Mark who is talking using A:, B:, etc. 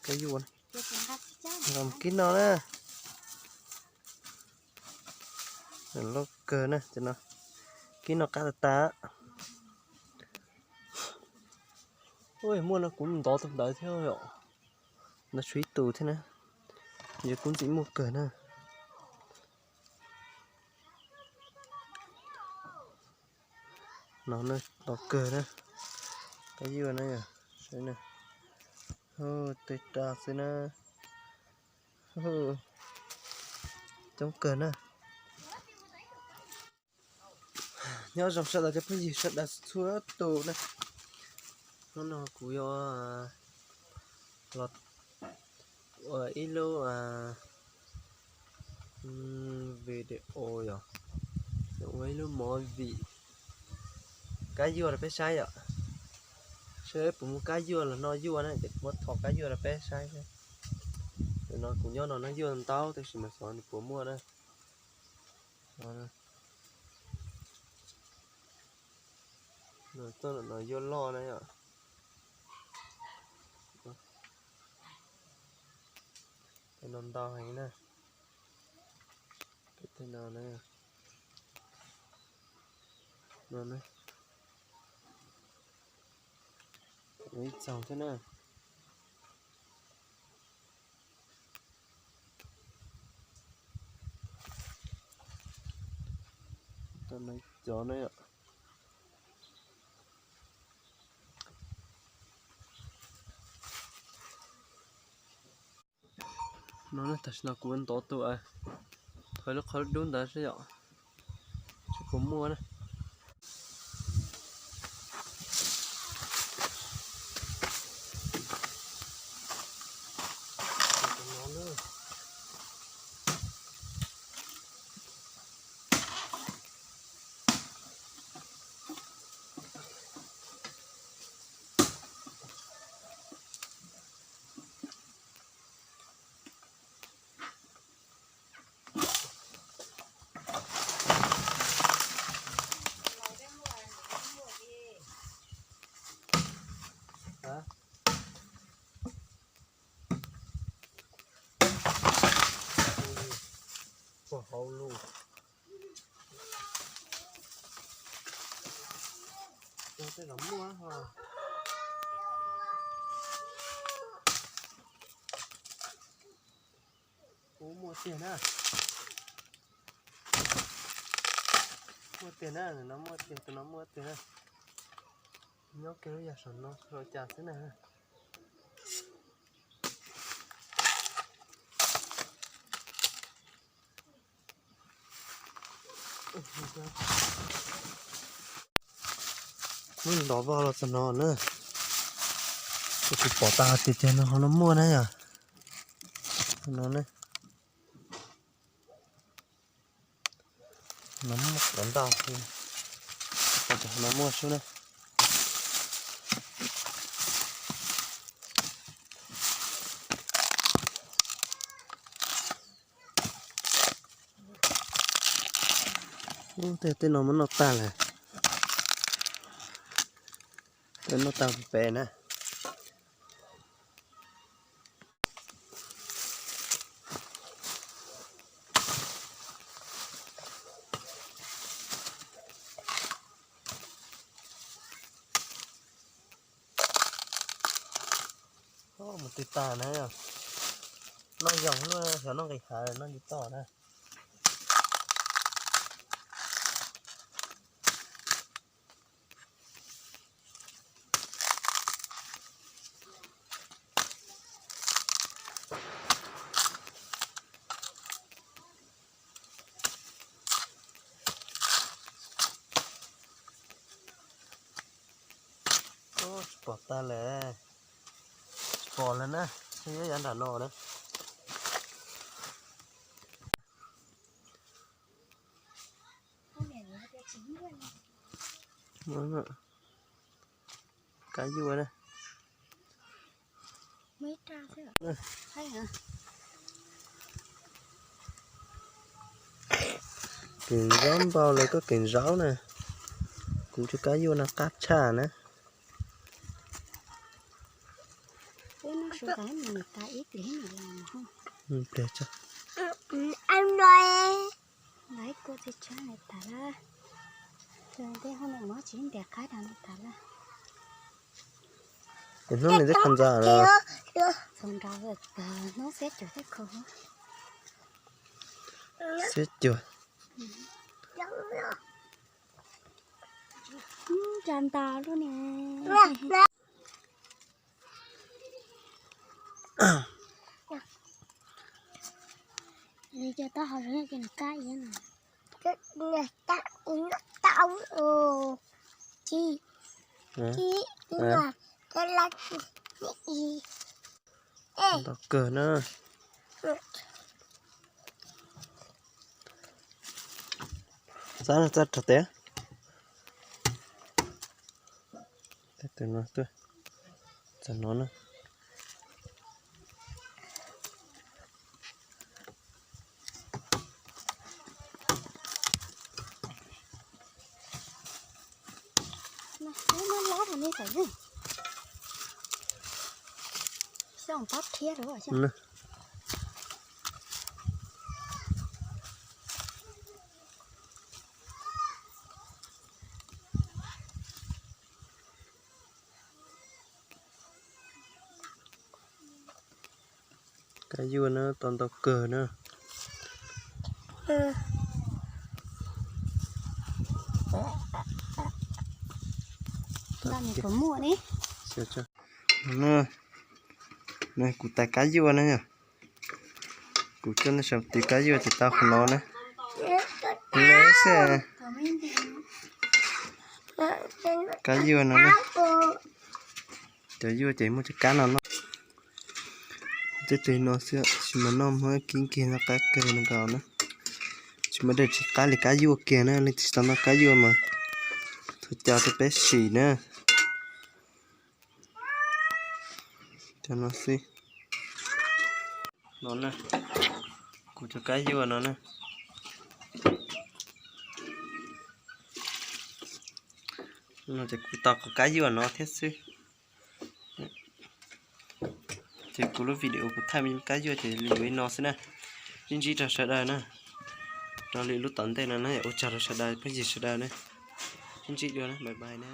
A: Cái vua này làm kín nó nè, nó cờ nè cho nó kín nó cá ta. Ôi mua nó cũng to tầm đấy theo rồi, nó suy tù thế này, giờ cũng chỉ mua cờ nè, nó cờ nè, cái gì này à, đây nè, tê trà xem nè, trong cờ nè, nhớ dòng sợ là cái gì sợ là xua tù nè, nó cú yo lọt ở ilo video rồi, rồi ilo mọi vị cái vua là phải sai ạ, sẽ cũng cái vua là nó vua này, để mất thọ cái vua là phải sai thôi, nó cũng nhớ nó vua làm tao thì mà chọn của mua đây, rồi tôi là nó vô lo này ạ, cái non to hay nè, cái tên nào này, non này, mấy chồng thế này, tôi lấy chó này ạ. Nó thật là cũng to tuổi, thôi lúc khó đun đã sẽ dọn, chứ cũng mua này. Hậu luôn, cho cái lắm quá ha, cố mua tiền á, mua tiền á, nó mua tiền tụi nó mua tiền á, nhớ kéo giờ sẵn nó rồi trả thế này. Mình đổ vào là sẵn nó nữa, cái bỏ ta thì trên nó mua này à, nó này, nó một đón tàu thì nó mua xuống đây. Thế nó muốn nó ta này, thế nó ta về nè, một tí tà này à, nó dòng nó cái khá nó đi to nè. Bỏ ta lẹ, bỏ lên á, thế anh đã nọ đấy. Đúng rồi. Cái vua này.
B: Mấy tra thế ạ? Hay hả?
A: Kiện róm bao lấy có kiện ráo nè, cũng cho cái vua là cát trà nè.
B: nó số cái mình ta ít để mà làm không
A: để cho
B: anh nói lấy cô thì cho này ta là rồi đây hôm nay mới chỉ để cái đàn ta là
A: để nó này rất khăn ra rồi
B: xong rồi nó sẽ trở thành khổ
A: sẽ chưa
B: tràn tàu luôn nè đi cho tao hỏi nó cái cái gì nè cái này tao chi là cái là gì
A: đọc cờ nữa giá là rất thật té từ nó tôi chẳng nó nữa
B: nó lá thành như thế này xong tắt thiết rồi sao
A: cái dưa nó toàn tàu cờ nữa
B: đang này có mua đi
A: chưa chưa nó này cụ tay cá dưa nữa nha cụ cho nó sập tí cá dưa thì tao không lo nữa lấy xe cá dưa nó nè cá dưa chỉ một cái cá nào nó cái tùy nó sẽ chỉ mà nó mới kín kia nó cá kia nó vào nữa chỉ mà để chỉ cá là cá dưa kia nữa nên chỉ tao nó cá dưa mà thôi cho cái bé xì nữa cho nó xí nó nè cụ cho cá dưa nó nè nó chỉ cụ tao có cá dưa nó thế xí thì cụ lúc video của thay mình cá dưa thì lưu ý nó xí nè chính chỉ cho sợ đây nè nó lưu lúc tận đây là nó ở chờ sợ đây cái gì sợ đây nè chính chỉ đưa nè bye bye nè.